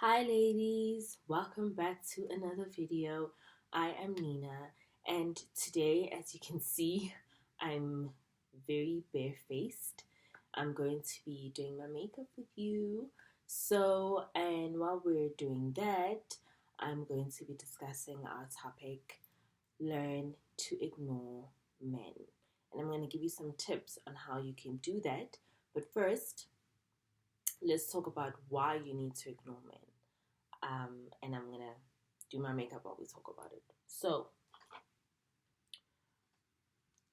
Hi ladies, welcome back to another video. I am Nina, and today, as you can see, I'm very barefaced. I'm going to be doing my makeup with you. And while we're doing that, I'm going to be discussing our topic, learn to ignore men. And I'm going to give you some tips on how you can do that. But first, let's talk about why you need to ignore men. And I'm gonna do my makeup while we talk about it. So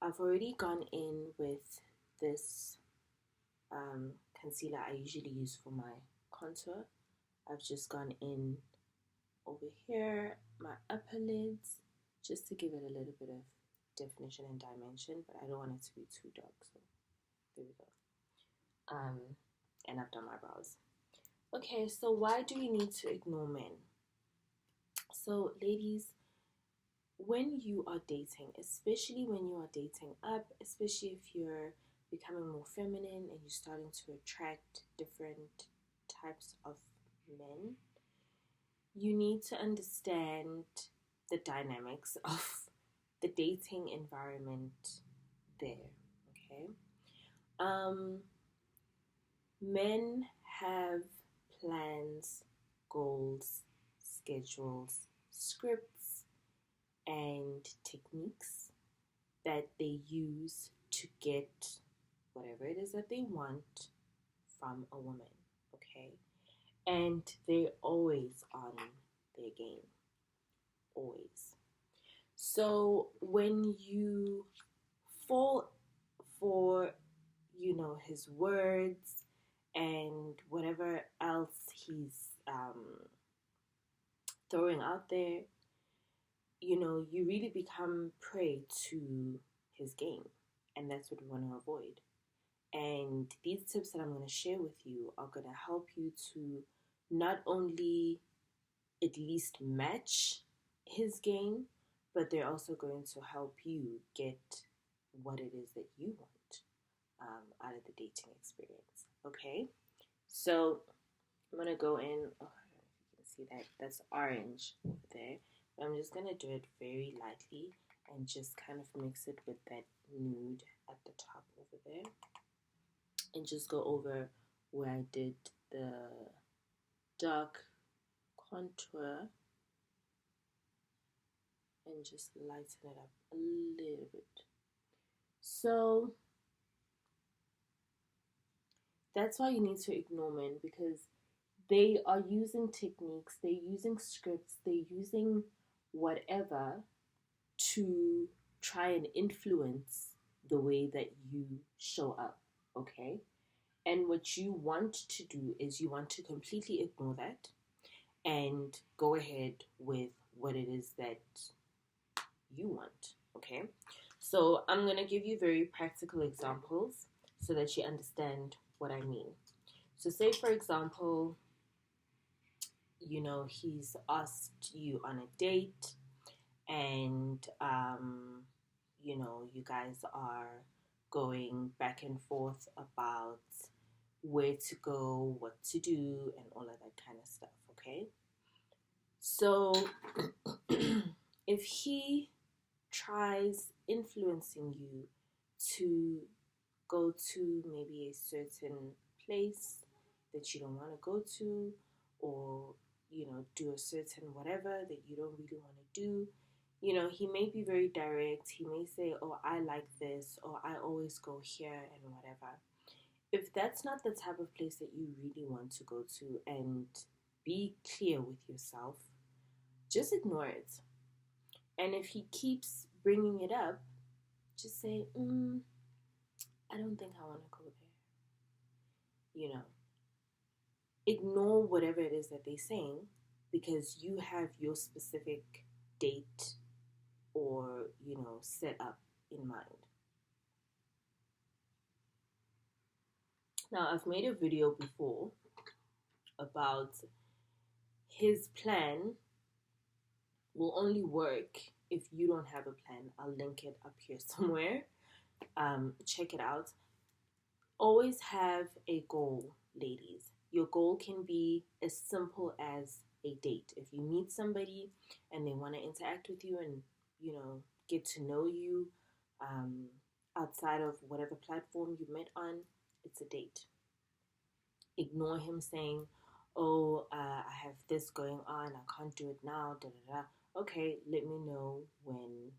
I've already gone in with this concealer I usually use for my contour. I've just gone in over here, my upper lids, just to give it a little bit of definition and dimension, but I don't want it to be too dark, so there we go. And I've done my brows. Okay, so why do we need to ignore men? So ladies, when you are dating, especially when you are dating up, especially if you're becoming more feminine and you're starting to attract different types of men, you need to understand the dynamics of the dating environment there. Okay. Men have plans, goals, schedules, scripts, and techniques that they use to get whatever it is that they want from a woman, okay? And they're always on their game, always. So when you fall for, his words and whatever else he's throwing out there, you really become prey to his game. And that's what we want to avoid. And these tips that I'm going to share with you are going to help you to not only at least match his game, but they're also going to help you get what it is that you want out of the dating experience. Okay? So I'm going to go in. Oh, I don't know if you can see that. That's orange over there. I'm just going to do it very lightly and just kind of mix it with that nude at the top over there. And just go over where I did the dark contour and just lighten it up a little bit. So that's why you need to ignore men, because they are using techniques, they're using scripts, they're using whatever to try and influence the way that you show up, okay? And what you want to do is you want to completely ignore that and go ahead with what it is that you want, okay? So I'm going to give you very practical examples so that you understand what I mean. So say, for example, he's asked you on a date and you guys are going back and forth about where to go, what to do, and all of that kind of stuff, okay? So if he tries influencing you to go to maybe a certain place that you don't want to go to, or do a certain whatever that you don't really want to do, he may be very direct. He may say, oh, I like this, or I always go here, and whatever. If that's not the type of place that you really want to go to, and be clear with yourself, just ignore it. And if he keeps bringing it up, just say, I don't think I want to go there. Ignore whatever it is that they're saying, because you have your specific date or, set up in mind. Now, I've made a video before about his plan will only work if you don't have a plan. I'll link it up here somewhere. Check it out. Always have a goal, ladies. Your goal can be as simple as a date. If you meet somebody and they want to interact with you and, get to know you um, outside of whatever platform you met on, it's a date. Ignore him saying, "Oh, I have this going on. I can't do it now." Da da da. Okay, let me know when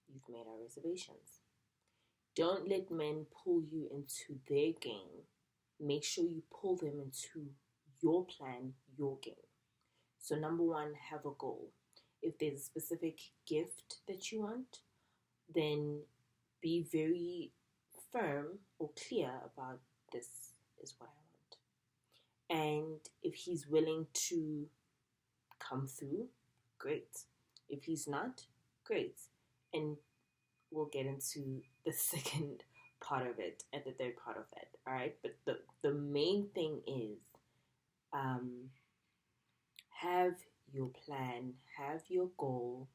you've made our reservations. Don't let men pull you into their game. Make sure you pull them into your plan, your game. So, number one, have a goal. If there's a specific gift that you want, then be very firm or clear about this is what I want. And if he's willing to come through, great. If he's not, great. And we'll get into the second part of it and the third part of that. All right. But the main thing is have your plan, have your goal.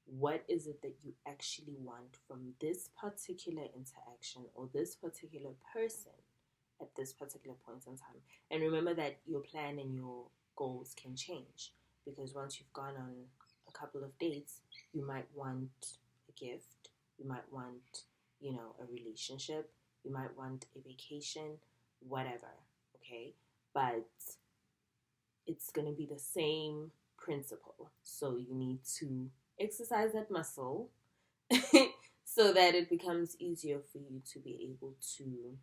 What is it that you actually want from this particular interaction or this particular person at this particular point in time? And remember that your plan and your goals can change, because once you've gone on a couple of dates, you might want a gift, you might want, a relationship, you might want a vacation, whatever, okay? But it's going to be the same principle. So you need to exercise that muscle so that it becomes easier for you to be able to,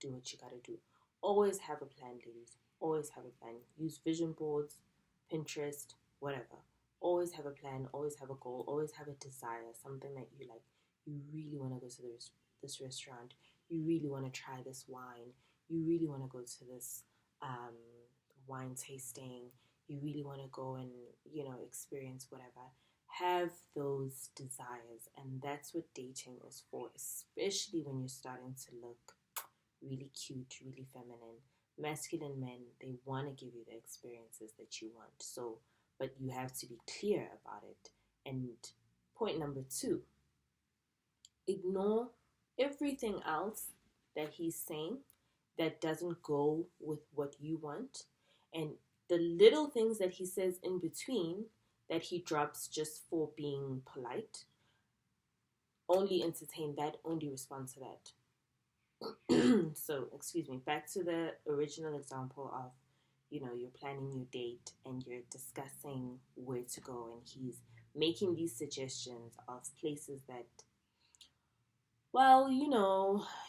do what you got to do. Always have a plan, ladies. Always have a plan. Use vision boards, Pinterest, whatever. Always have a plan. Always have a goal. Always have a desire, something that you like. You really want to go to this restaurant. You really want to try this wine. You really want to go to this wine tasting. You really want to go and, experience whatever. Have those desires. And that's what dating is for, especially when you're starting to look really cute, really feminine. Masculine men, they want to give you the experiences that you want. So, but you have to be clear about it. And point number 2, ignore everything else that he's saying that doesn't go with what you want. And the little things that he says in between that he drops just for being polite, only entertain that, only respond to that. So, excuse me, back to the original example of, you're planning your date and you're discussing where to go, and he's making these suggestions of places that, well,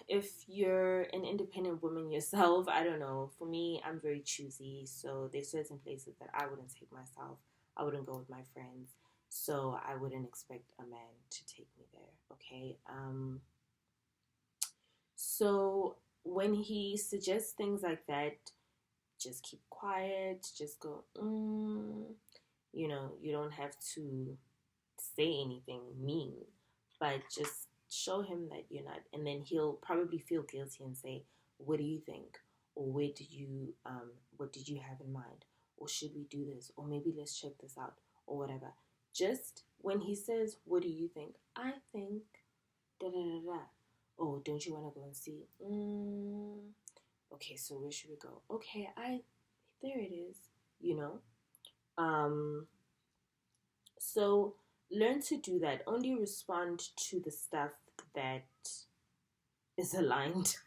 if you're an independent woman yourself, I don't know. For me, I'm very choosy. So there's certain places that I wouldn't take myself. I wouldn't go with my friends. So I wouldn't expect a man to take me there. Okay. So when he suggests things like that, just keep quiet. Just go, you don't have to say anything mean, but just show him that you're not, and then he'll probably feel guilty and say, "What do you think?" Or what did you have in mind? Or should we do this? Or maybe let's check this out, or whatever. Just when he says, "What do you think?" I think da da da da. Oh, don't you want to go and see? Okay, so where should we go? Okay, there it is. So learn to do that. Only respond to the stuff that is aligned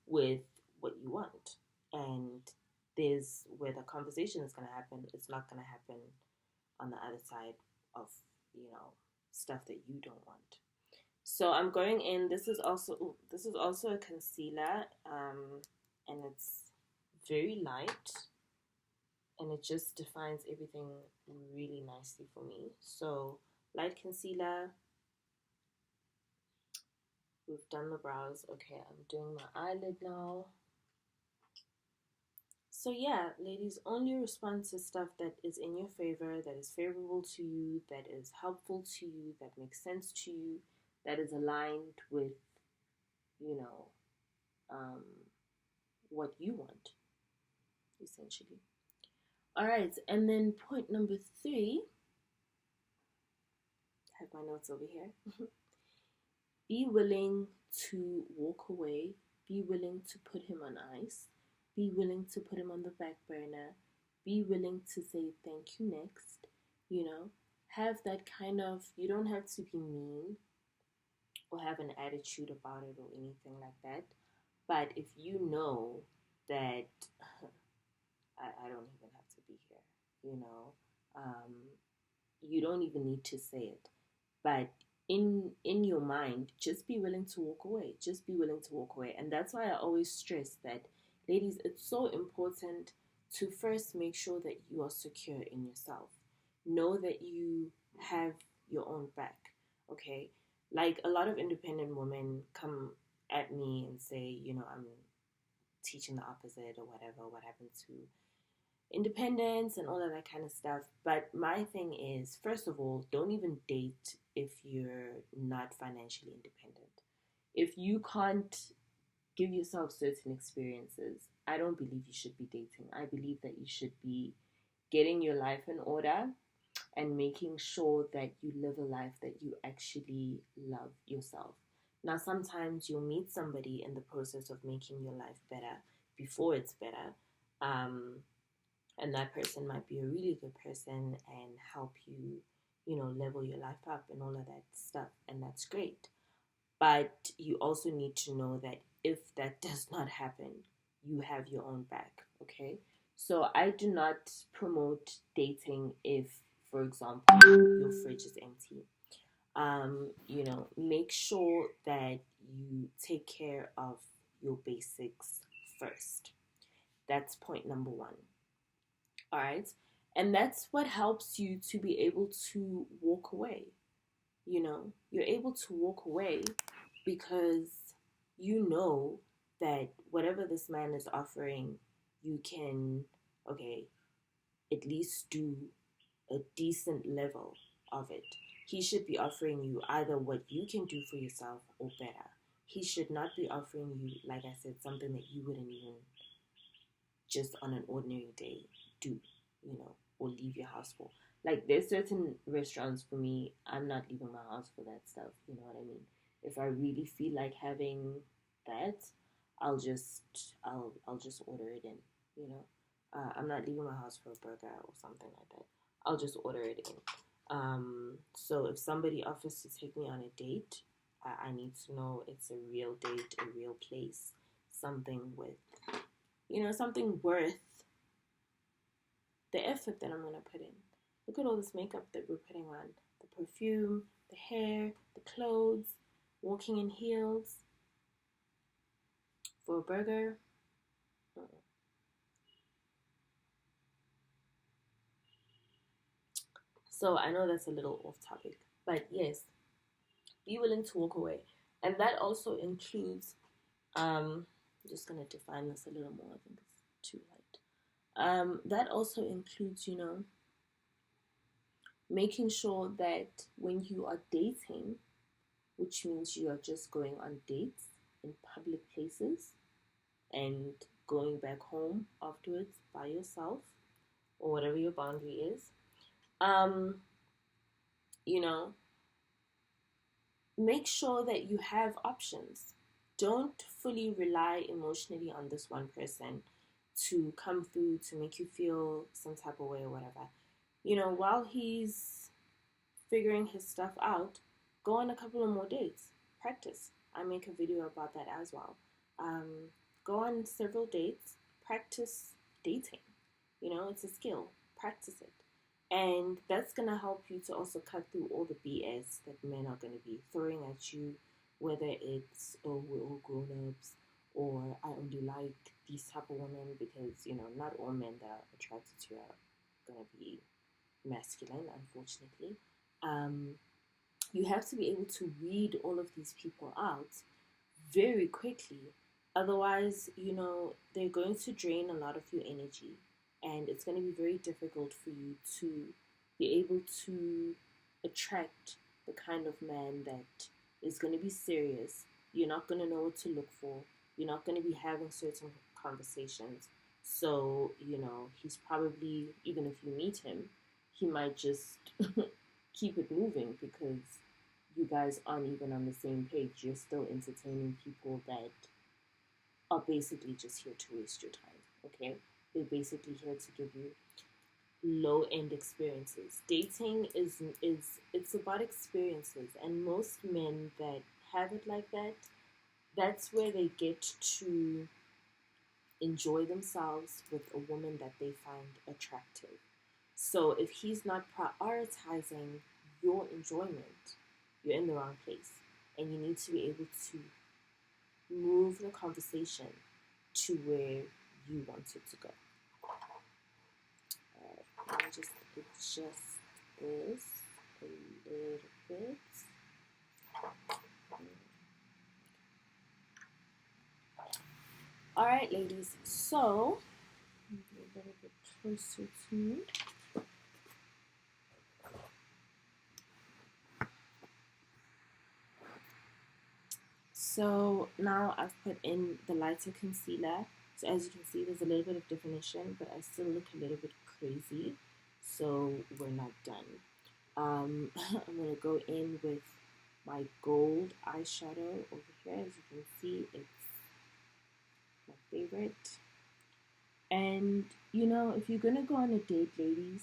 with what you want. And there's where the conversation is going to happen. It's not going to happen on the other side of, stuff that you don't want. So I'm going in. This is also a concealer, and it's very light, and it just defines everything really nicely for me. So light concealer. We've done the brows. Okay, I'm doing my eyelid now. So yeah, ladies, only respond to stuff that is in your favor, that is favorable to you, that is helpful to you, that makes sense to you, that is aligned with, what you want, essentially. All right, and then point number 3, I have my notes over here. Be willing to walk away. Be willing to put him on ice. Be willing to put him on the back burner. Be willing to say thank you next. You know, have that kind of, you don't have to be mean or have an attitude about it or anything like that. But if you know that I don't even have to be here, you don't even need to say it. But in your mind, just be willing to walk away. Just be willing to walk away. And that's why I always stress that, ladies, it's so important to first make sure that you are secure in yourself. Know that you have your own back. Okay? Like, a lot of independent women come at me and say, I'm teaching the opposite or whatever, what happened to independence and all of that kind of stuff. But my thing is, first of all, don't even date if you're not financially independent. If you can't give yourself certain experiences, I don't believe you should be dating. I believe that you should be getting your life in order and making sure that you live a life that you actually love yourself. Now, sometimes you'll meet somebody in the process of making your life better before it's better. And that person might be a really good person and help you, level your life up and all of that stuff. And that's great. But you also need to know that if that does not happen, you have your own back, okay? So I do not promote dating if, for example, your fridge is empty. Make sure that you take care of your basics first. That's point number one. All right. And that's what helps you to be able to walk away. You're able to walk away because you know that whatever this man is offering, you can, okay, at least do a decent level of it. He should be offering you either what you can do for yourself or better. He should not be offering you, like I said, something that you wouldn't even just on an ordinary day do, or leave your house for. Like, there's certain restaurants for me, I'm not leaving my house for that stuff, you know what I mean? If I really feel like having that, I'll just order it in, you know. I'm not leaving my house for a burger or something like that. I'll just order it in. So if somebody offers to take me on a date, I need to know it's a real date, a real place, something with, something worth the effort that I'm going to put in. Look at all this makeup that we're putting on. The perfume, the hair, the clothes, walking in heels. For a burger. So I know that's a little off topic. But yes, be willing to walk away. And that also includes, I'm just going to define this a little more. I think it's too light. That also includes, making sure that when you are dating, which means you are just going on dates in public places and going back home afterwards by yourself or whatever your boundary is, you know, make sure that you have options. Don't fully rely emotionally on this one person to come through to make you feel some type of way or whatever. While he's figuring his stuff out, go on a couple of more dates. Practice. I make a video about that as well. Go on several dates. Practice dating. It's a skill. Practice it. And that's going to help you to also cut through all the BS that men are going to be throwing at you, whether it's, oh, we're all grown-ups, or I only like these type of women because, not all men that are attracted to you are going to be masculine, unfortunately. You have to be able to weed all of these people out very quickly. Otherwise, they're going to drain a lot of your energy. And it's going to be very difficult for you to be able to attract the kind of man that is going to be serious. You're not going to know what to look for. You're not going to be having certain conversations. So, he's probably, even if you meet him, he might just keep it moving because you guys aren't even on the same page. You're still entertaining people that are basically just here to waste your time. Okay, they're basically here to give you low end experiences. Dating is it's about experiences, and most men that have it like that, that's where they get to enjoy themselves with a woman that they find attractive. So if he's not prioritizing your enjoyment, you're in the wrong place. And you need to be able to move the conversation to where you want it to go. Let me just adjust this a little bit. All right, ladies. So, a little bit closer to me. So now I've put in the lighter concealer. So as you can see, there's a little bit of definition, but I still look a little bit crazy. So we're not done. I'm going to go in with my gold eyeshadow over here. As you can see, it's my favorite. And, you know, if you're going to go on a date, ladies,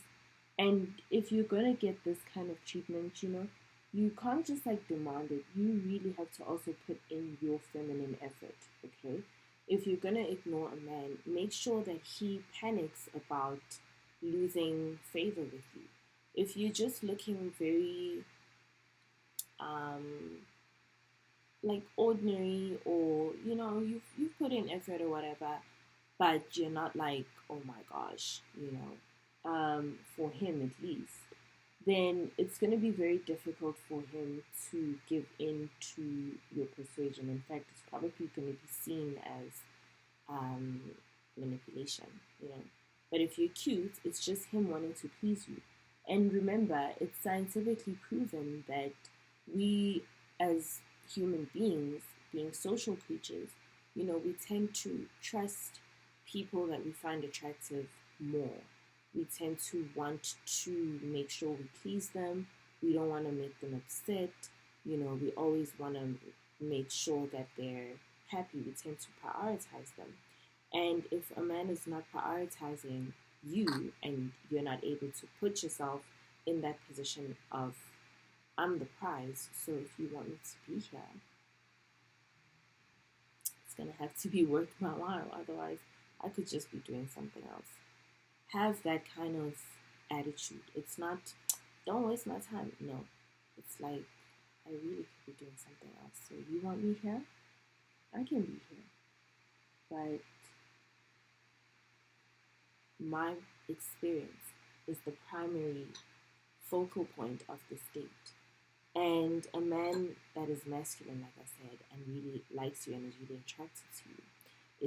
and if you're going to get this kind of treatment, you know, you can't just like demand it. You really have to also put in your feminine effort, okay? If you're going to ignore a man, make sure that he panics about losing favor with you. If you're just looking very um, like ordinary, or you know you've put in effort or whatever, but you're not like, oh my gosh, you know, for him at least, then it's going to be very difficult for him to give in to your persuasion. In fact, it's probably going to be seen as um, manipulation, you know. But if you're cute, it's just him wanting to please you. And remember, it's scientifically proven that we, as human beings, being social creatures, you know, we tend to trust people that we find attractive more. We tend to want to make sure we please them. We don't want to make them upset. You know, we always want to make sure that they're happy. We tend to prioritize them. And if a man is not prioritizing you and you're not able to put yourself in that position of, I'm the prize, so if you want me to be here, it's going to have to be worth my while. Otherwise, I could just be doing something else. Have that kind of attitude. It's not, don't waste my time. No, it's like, I really could be doing something else. So you want me here? I can be here. But my experience is the primary focal point of the state. And a man that is masculine, like I said, and really likes you and is really attracted to you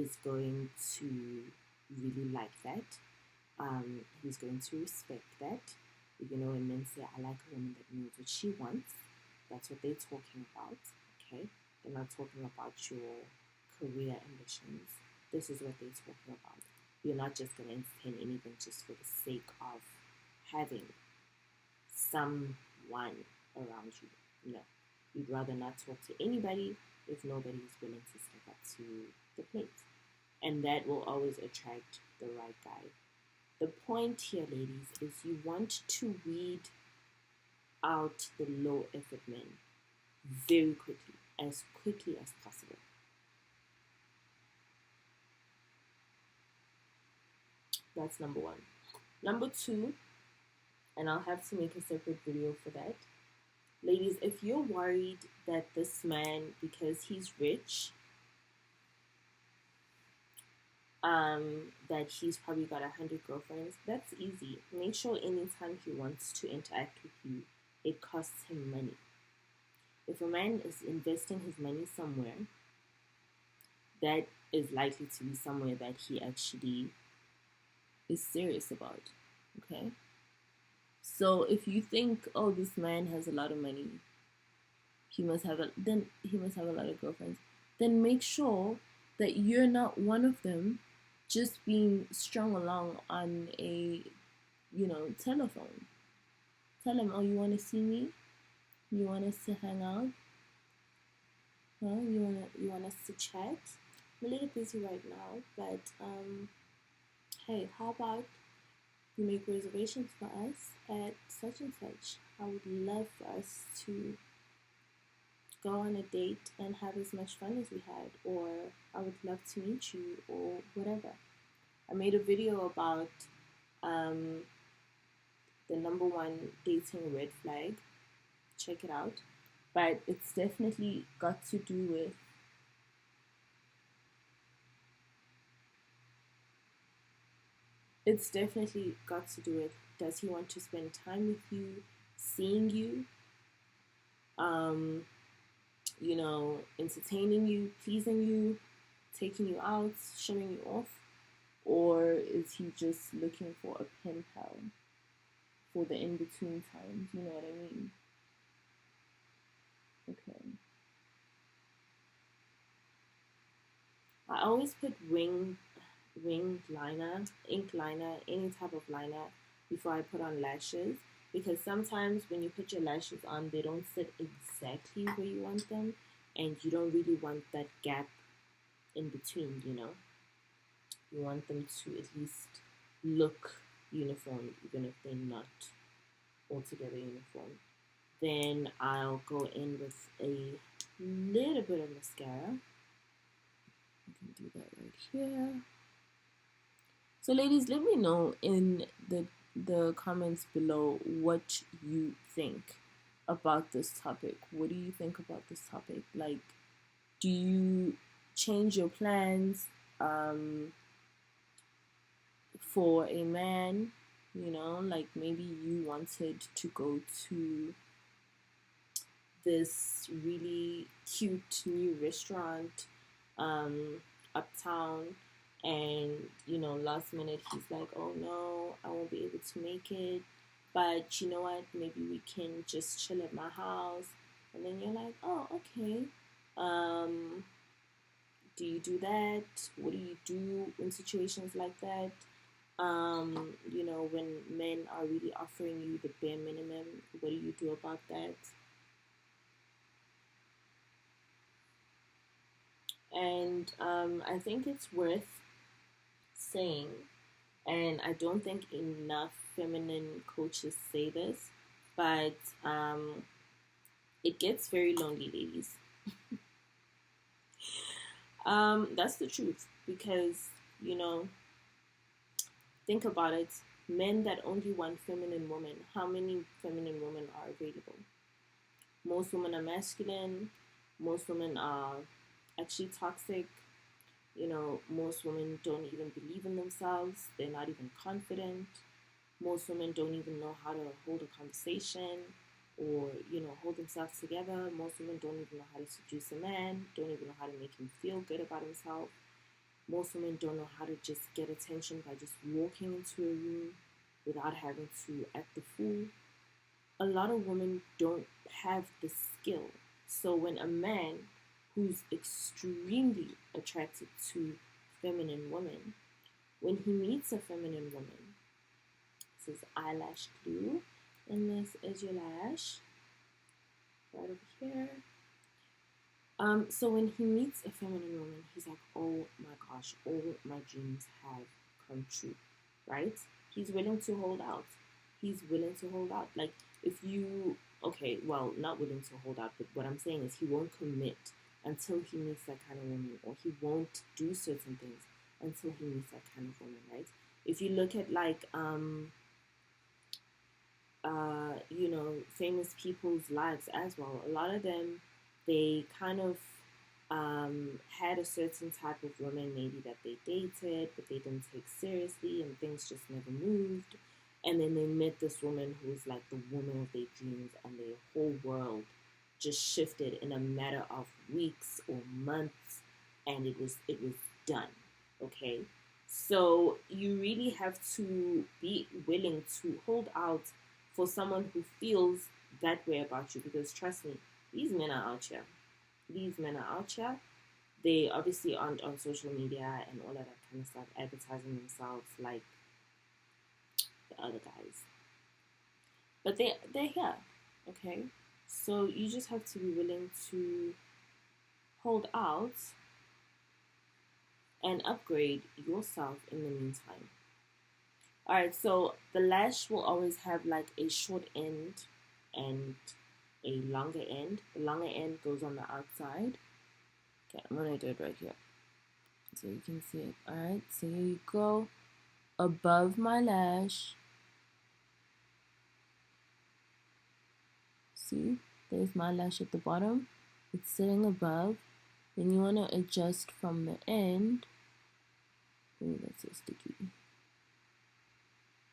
is going to really like that. He's going to respect that. You know, when men say, I like a woman that knows what she wants, that's what they're talking about, okay? They're not talking about your career ambitions. This is what they're talking about. You're not just going to entertain anything just for the sake of having someone around you. No. You'd rather not talk to anybody if nobody is willing to step up to the plate. And that will always attract the right guy. The point here, ladies, is you want to weed out the low effort men very quickly as possible. That's number one. Number two, and I'll have to make a separate video for that. Ladies, if you're worried that this man, because he's rich, that he's probably got 100 girlfriends, that's easy. Make sure anytime he wants to interact with you, it costs him money. If a man is investing his money somewhere, that is likely to be somewhere that he actually is serious about. Okay? So if you think, oh, this man has a lot of money, he must have a lot of girlfriends, then make sure that you're not one of them just being strung along on a, you know, telephone. Tell him, oh, you want to see me? You want us to hang out? Huh? You want us to chat? I'm a little busy right now, but hey, how about you make reservations for us at such and such? I would love for us to go on a date and have as much fun as we had, or I would love to meet you, or whatever. I made a video about um, the number one dating red flag. Check it out. But it's definitely got to do with does he want to spend time with you, seeing you, um, entertaining you, pleasing you, taking you out, showing you off, or is he just looking for a pen pal for the in between times? You know what I mean? Okay. I always put winged liner, ink liner, any type of liner before I put on lashes, because sometimes when you put your lashes on, they don't sit exactly where you want them, and you don't really want that gap in between, You want them to at least look uniform, even if they're not altogether uniform. Then I'll go in with a little bit of mascara. I can do that right here. So, ladies, let me know in the comments below what you think about this topic. What do you think about this topic? Like, do you change your plans for a man? Like maybe you wanted to go to this really cute new restaurant uptown, and last minute he's like, oh no, I won't be able to make it, but you know what, maybe we can just chill at my house. And then you're like, oh, okay. Do you do that? What do you do in situations like that? When men are really offering you the bare minimum, what do you do about that? And I think it's worth saying, and I don't think enough feminine coaches say this, but it gets very lonely, ladies. That's the truth, because, think about it. Men that only want feminine women, how many feminine women are available? Most women are masculine. Most women are actually toxic. Most women don't even believe in themselves. They're not even confident. Most women don't even know how to hold a conversation or, hold themselves together. Most women don't even know how to seduce a man, don't even know how to make him feel good about himself. Most women don't know how to just get attention by just walking into a room without having to act the fool. A lot of women don't have the skill. So when a man who's extremely attracted to feminine women, when he meets a feminine woman, this is eyelash glue, and this is your lash right over here. So when he meets a feminine woman, he's like, oh my gosh, all my dreams have come true, right? He's willing to hold out. He's willing to hold out. Like, if you, okay, well, not willing to hold out, but what I'm saying is he won't commit until he meets that kind of woman, or he won't do certain things until he meets that kind of woman, right? If you look at like, famous people's lives as well, a lot of them, they kind of had a certain type of woman maybe that they dated, but they didn't take seriously, and things just never moved. And then they met this woman who's like the woman of their dreams, and their whole world just shifted in a matter of weeks or months, and it was done. Okay, so you really have to be willing to hold out for someone who feels that way about you, because trust me, these men are out here. These men are out here. They obviously aren't on social media and all of that kind of stuff, advertising themselves like the other guys. But they're here, okay? So you just have to be willing to hold out and upgrade yourself in the meantime. Alright, so the lash will always have like a short end and a longer end. The longer end goes on the outside. Okay, I'm gonna do it right here so you can see it. Alright, so here you go. Above my lash. See, there's my lash at the bottom. It's sitting above. Then you want to adjust from the end. Ooh, that's so sticky.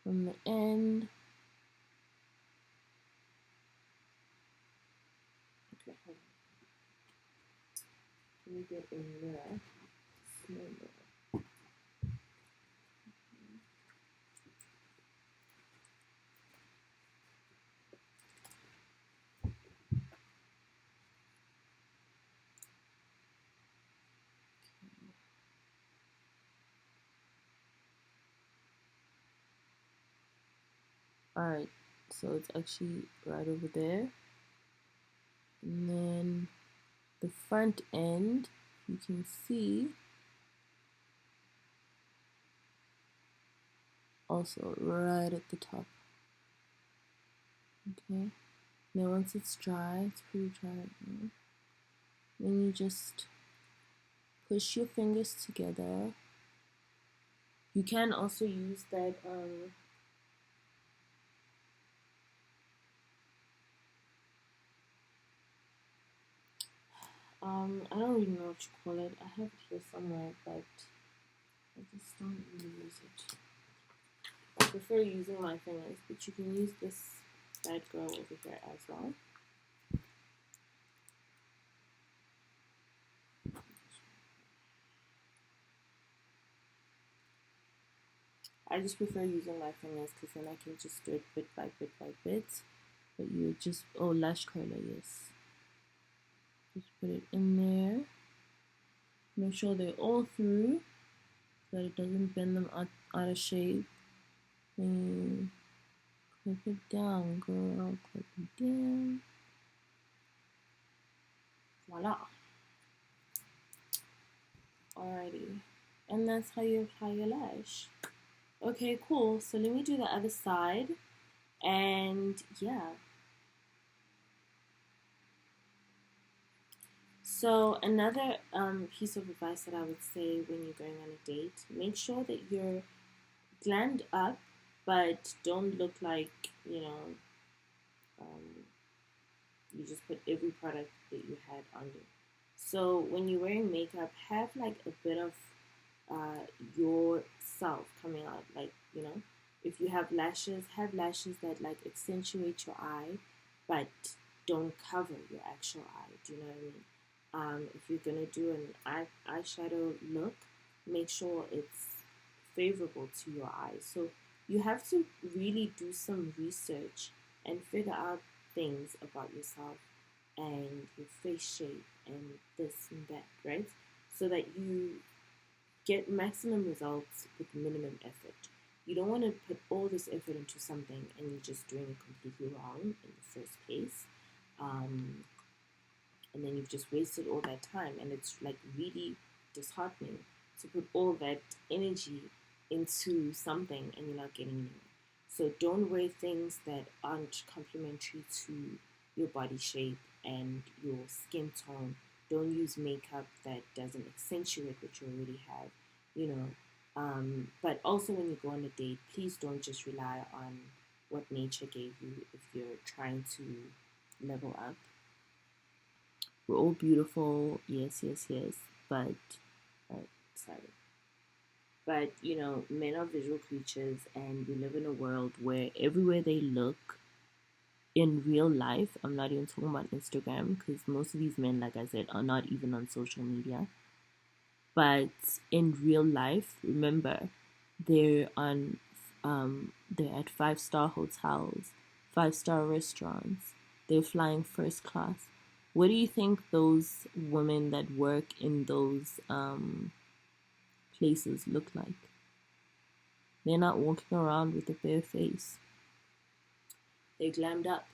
From the end. Okay, hold on. Let me get in there. Alright, so it's actually right over there. And then the front end, you can see, also right at the top. Okay, now once it's dry, it's pretty dry right now. Then you just push your fingers together. You can also use that I don't really know what you call it. I have it here somewhere, but I just don't really use it. I prefer using my fingers, but you can use this bad girl over here as well. I just prefer using my fingers because then I can just do it bit by bit by bit. But you just, oh, lash curler, yes. Just put it in there. Make sure they're all through so that it doesn't bend them out of shape. And clip it down, girl. Clip it down. Voila. Alrighty. And that's how you apply your lash. Okay, cool. So let me do the other side. And yeah. So another piece of advice that I would say when you're going on a date, make sure that you're glammed up, but don't look like, you just put every product that you had on you. So when you're wearing makeup, have like a bit of yourself coming out. Like, if you have lashes that like accentuate your eye, but don't cover your actual eye. Do you know what I mean? If you're gonna do an eyeshadow look, make sure it's favorable to your eyes. So you have to really do some research and figure out things about yourself and your face shape and this and that, right? So that you get maximum results with minimum effort. You don't want to put all this effort into something and you're just doing it completely wrong in the first place. And then you've just wasted all that time, and it's like really disheartening to put all that energy into something and you're not getting anywhere. So don't wear things that aren't complementary to your body shape and your skin tone. Don't use makeup that doesn't accentuate what you already have, but also when you go on a date, please don't just rely on what nature gave you if you're trying to level up. We're all beautiful, yes, but, sorry. But, men are visual creatures, and we live in a world where everywhere they look in real life, I'm not even talking about Instagram, because most of these men, like I said, are not even on social media. But in real life, remember, they're on, they're at 5-star hotels, 5-star restaurants, they're flying first class. What do you think those women that work in those places look like? They're not walking around with a bare face. They're glammed up.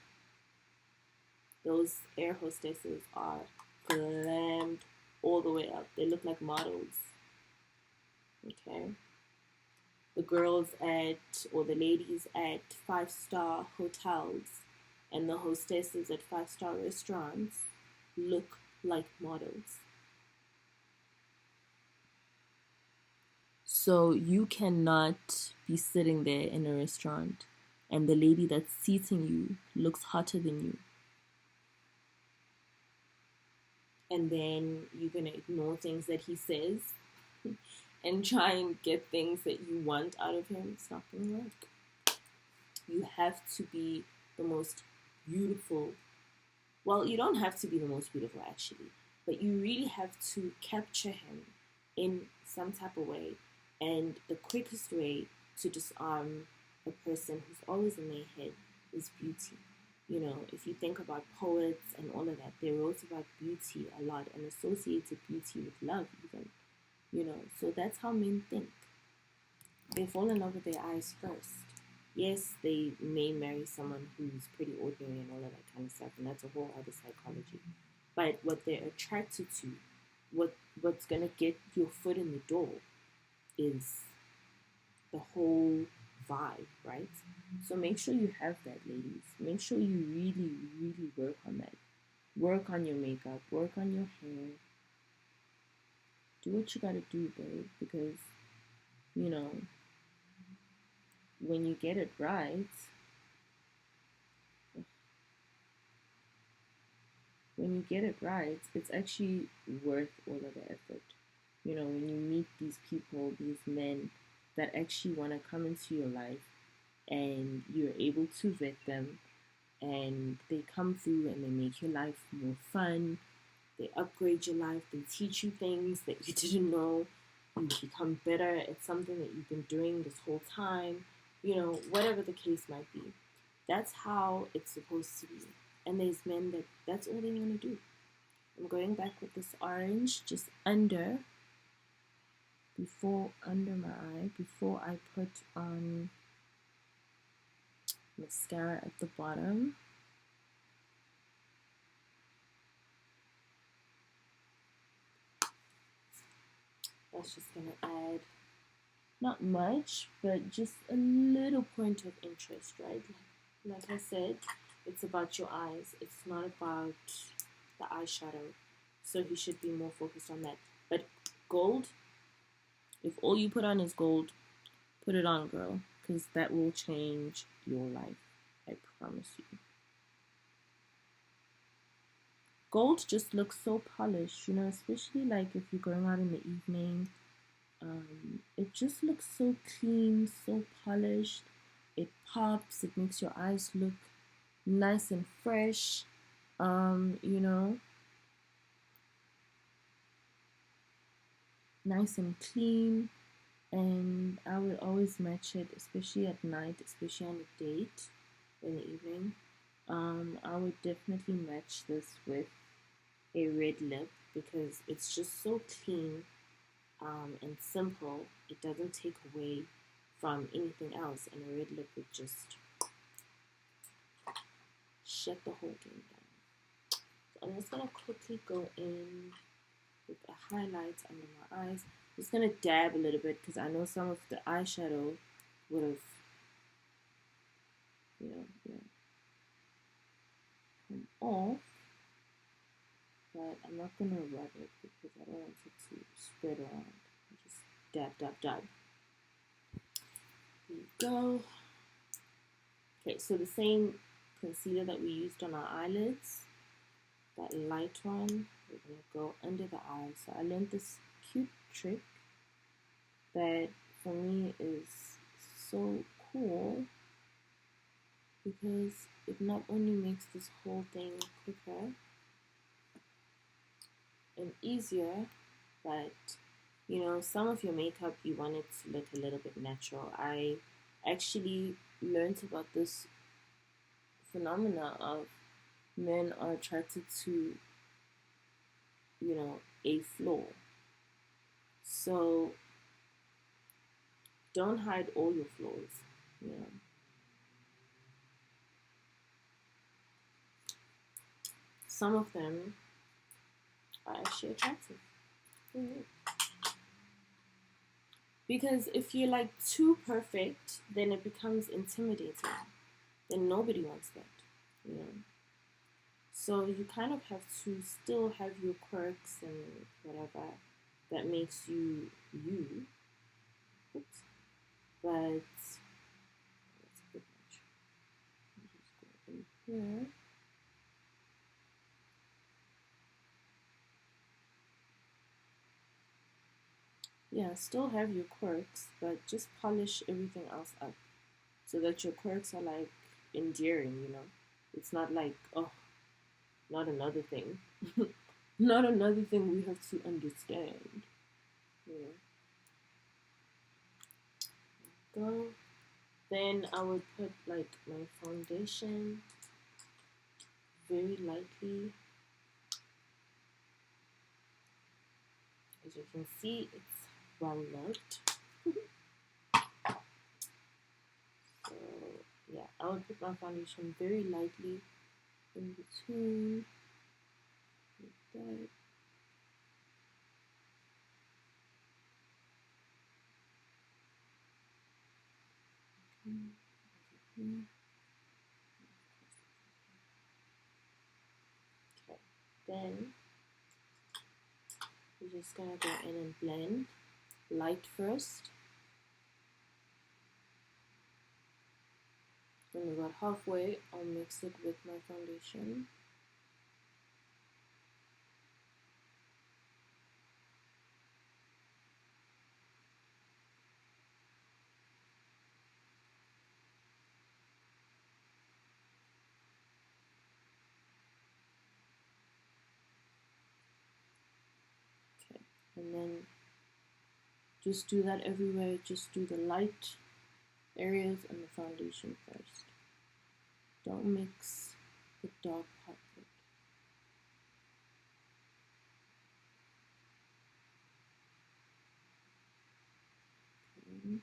Those air hostesses are glammed all the way up. They look like models. Okay? the girls at, or the ladies at five-star hotels and the hostesses at five-star restaurants look like models. So you cannot be sitting there in a restaurant and the lady that's seating you looks hotter than you. And then you're going to ignore things that he says and try and get things that you want out of him. It's not going to work. You have to be the most beautiful. Well, you don't have to be the most beautiful, actually, but you really have to capture him in some type of way. And the quickest way to disarm a person who's always in their head is beauty. You know, if you think about poets and all of that, they wrote about beauty a lot and associated beauty with love, even. You know, so that's how men think. They fall in love with their eyes first. Yes, they may marry someone who's pretty ordinary and all of that kind of stuff, and that's a whole other psychology. But what they're attracted to, what's gonna get your foot in the door, is the whole vibe, right? So make sure you have that, ladies. Make sure you really, really work on that. Work on your makeup, work on your hair. Do what you gotta do, babe, because, you know, when you get it right, it's actually worth all of the effort. You know, when you meet these people, these men that actually want to come into your life and you're able to vet them and they come through and they make your life more fun, they upgrade your life, they teach you things that you didn't know, you become better at something that you've been doing this whole time, you know, whatever the case might be. That's how it's supposed to be. And there's men that's all they want to do. I'm going back with this orange just under my eye before I put on mascara at the bottom. That's just gonna add not much, but just a little point of interest, right? Like I said, it's about your eyes. It's not about the eyeshadow. So he should be more focused on that. But gold, if all you put on is gold, put it on, girl, because that will change your life. I promise you. Gold just looks so polished, you know, especially like if you're going out in the evening. It just looks so clean, so polished. It pops. It makes your eyes look nice and fresh. You know, nice and clean. And I would always match it, especially at night, especially on a date in the evening. I would definitely match this with a red lip because it's just so clean and simple. It doesn't take away from anything else, and a red lip would just shut the whole game down. So I'm just gonna quickly go in with a highlight under my eyes. I'm just gonna dab a little bit because I know some of the eyeshadow would have, come off, but I'm not gonna rub it because I don't want it to spread around. Just dab, dab, dab. There you go. Okay, so the same concealer that we used on our eyelids, that light one, we're gonna go under the eyes. So I learned this cute trick that for me is so cool because it not only makes this whole thing quicker and easier, but you know, some of your makeup you want it to look a little bit natural. I actually learned about this phenomena of men are attracted to, you know, a flaw. So don't hide all your flaws, you know. Some of them are actually attractive. Because if you're like too perfect, then it becomes intimidating. Then nobody wants that, you know. So you kind of have to still have your quirks and whatever that makes you you. Oops. But that's a bit much. I'll just go in here. Yeah, still have your quirks, but just polish everything else up so that your quirks are like endearing, you know? It's not like, oh, not another thing. Not another thing we have to understand. Yeah. Go. Then I would put like my foundation very lightly. As you can see, it's well loved. So yeah, I would put my foundation very lightly in between like that. Okay, then we're just gonna go in and blend light first. When we got halfway, I'll mix it with my foundation. Okay, and then just do that everywhere. Just do the light areas and the foundation first. Don't mix the dark part with. Okay. And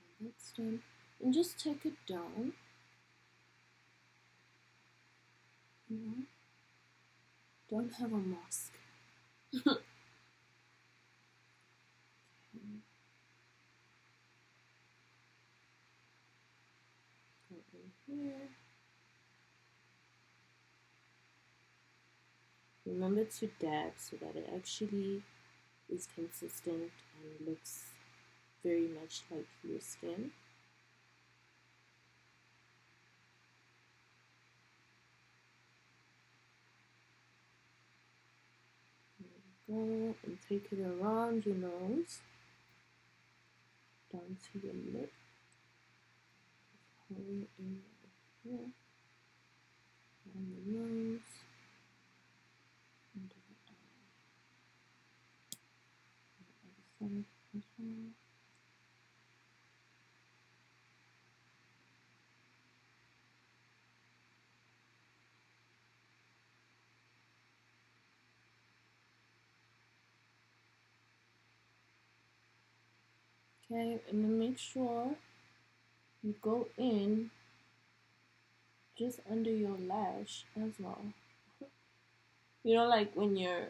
then that's done. And just take it down. You know? Don't have a mask. Okay. Go in here. Remember to dab so that it actually is consistent and looks very much like your skin. There you go, and take it around your nose, down to your lip, hold in here, on the nose, under the eye, on the other side as well. Okay, and then make sure you go in just under your lash as well. You know, like when you're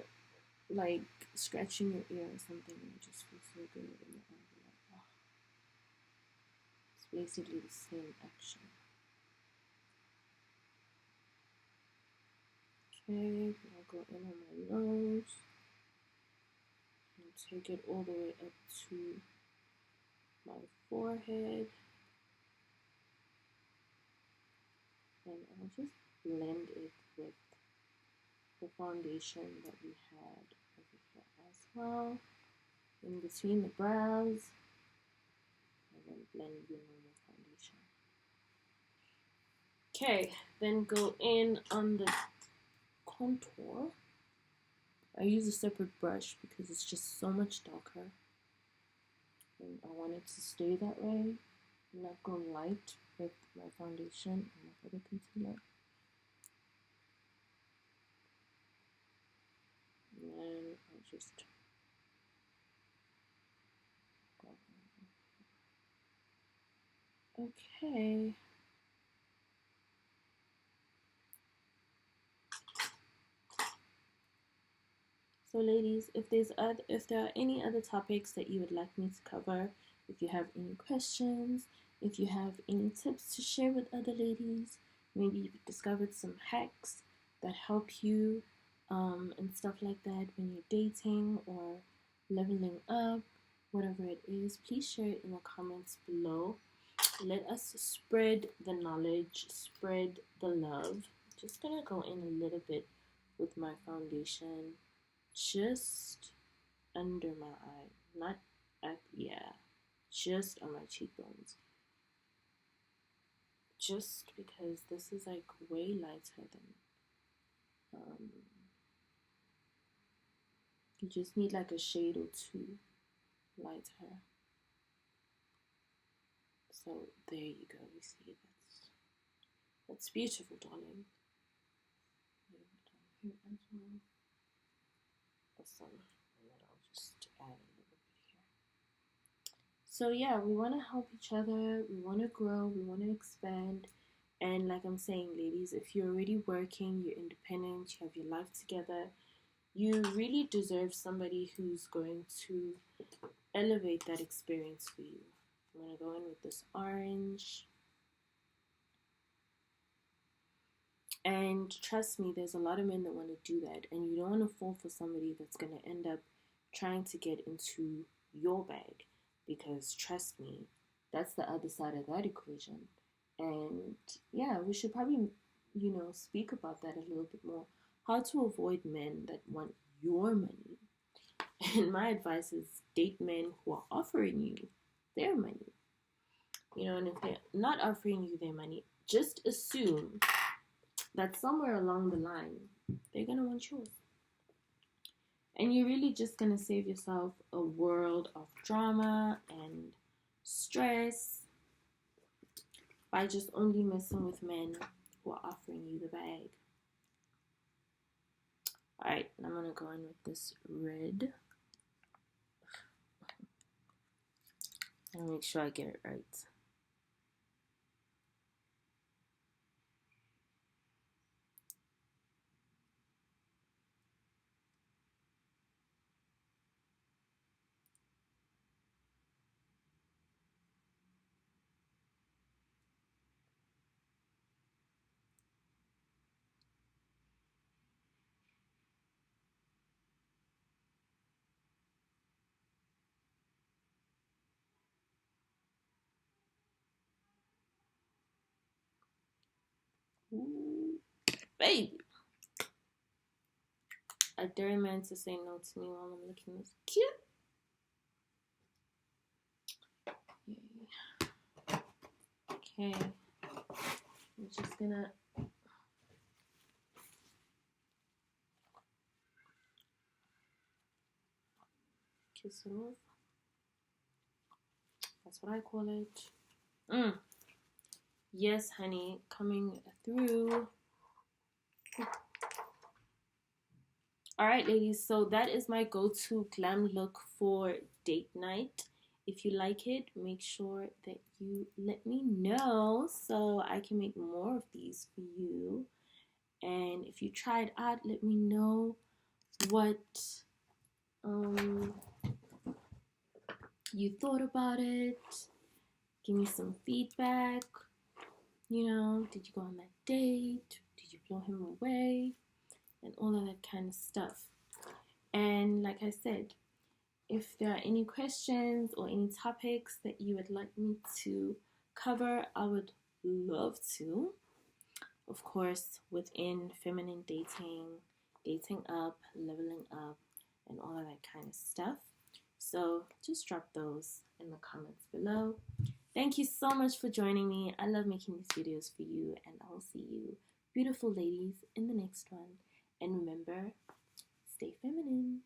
like scratching your ear or something, and it just feels so good, and you're like, oh. It's basically the same action. Okay, I'll go in on my nose and take it all the way up to my forehead, and I'll just blend it with the foundation that we had over here as well, in between the brows, and then blend your normal foundation. Okay, then go in on the contour. I use a separate brush because it's just so much darker, and I want it to stay that way, not go light with my foundation and my other concealer. And then I'll just go. Okay. So, ladies, if there are any other topics that you would like me to cover, if you have any questions, if you have any tips to share with other ladies, maybe you've discovered some hacks that help you and stuff like that when you're dating or leveling up, whatever it is, please share it in the comments below. Let us spread the knowledge, spread the love. Just gonna go in a little bit with my foundation, just under my eye, not at, yeah, just on my cheekbones. Just because this is like way lighter than, you just need like a shade or two lighter. So there you go. You see, that's beautiful, darling. Here as well. Awesome. And then I'll just add a little bit here. So yeah, we want to help each other. We want to grow. We want to expand. And like I'm saying, ladies, if you're already working, you're independent, you have your life together, you really deserve somebody who's going to elevate that experience for you. I'm going to go in with this orange. And trust me, there's a lot of men that want to do that. And you don't want to fall for somebody that's going to end up trying to get into your bag. Because trust me, that's the other side of that equation. And yeah, we should probably, speak about that a little bit more. How to avoid men that want your money. And my advice is date men who are offering you their money. And if they're not offering you their money, just assume that somewhere along the line, they're going to want yours. And you're really just going to save yourself a world of drama and stress by just only messing with men who are offering you the bag. Alright, I'm going to go in with this red. And make sure I get it right. Ooh, baby. I dare a man to say no to me while I'm looking this cute. Okay. I'm just gonna kiss it off. That's what I call it. Yes, honey, coming through. Alright, ladies, so that is my go-to glam look for date night. If you like it, make sure that you let me know so I can make more of these for you. And if you try it out, let me know what you thought about it. Give me some feedback. Did you go on that date? Did you blow him away? And all of that kind of stuff. And like I said, if there are any questions or any topics that you would like me to cover, I would love to. Of course, within feminine dating, dating up, leveling up, and all of that kind of stuff. So just drop those in the comments below. Thank you so much for joining me. I love making these videos for you, and I'll see you, beautiful ladies, in the next one. And remember, stay feminine.